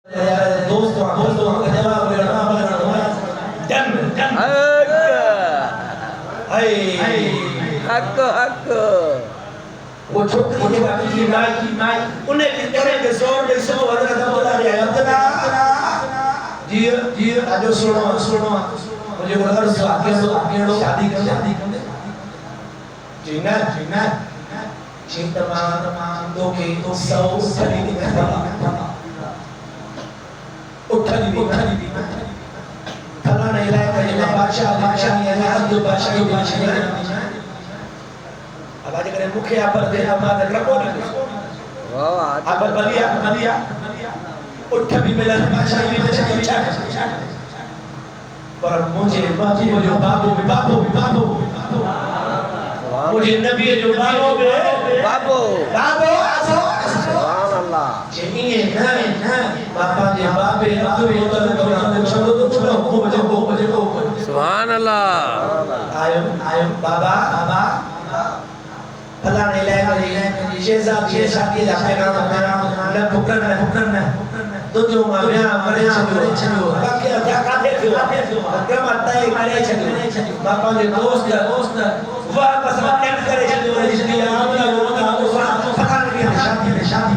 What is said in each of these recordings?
दोस्तों का जवाब हक हक वो छोटे बाकी की माई उन्हें के जोर में सो हजरत अब्दुल्ला रे अब्दुल्ला जी आजो सुनो मुझे बोला आगे शादी कर जीना तमाम दो के तो सौ उठनी फला नहीं लाए कहीं बादशाह नहीं है अब्दुल बादशाह अब आज करे मुखिया पर दे हमारे रखो ना वाह अब बलिया उठ भी मिला बादशाह भी बचा पर मुझे बाबू मुझे नबी जो बाबू सुभान अल्लाह चाहिए ना बाबा जी बाबे अब्दुल छोड़ो सुभान अल्लाह आयो बाबा फला नहीं लाए शेषादी जाके ना फुकरना तो जो माविया मरे छलो बाकी क्या काटे थे क्या मारता है मरे छलो बाबा ने दोस्त वाह बस मत करे छलो इसलिए आमला लोग फला नहीं शादी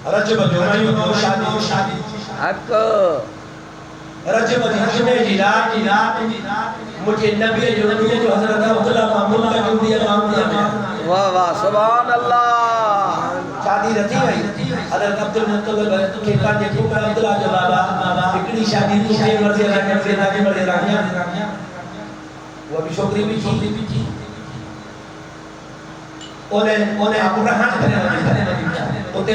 रजब जुमाई शादी हक रजब जुमे रात मुझे नबी जो हजरत अब्दुल्ला मामून का क्यों दिया वाह वाह सुभान अल्लाह शादी रथी भाई हजरत अब्दुल्ला के काजे पुत्र अब्दुल्ला जो बाबा इतनी शादी तो के मर्जी राजी मर्जी रानिया वो भी छोकरी भी थी ओने अबू रहमान करे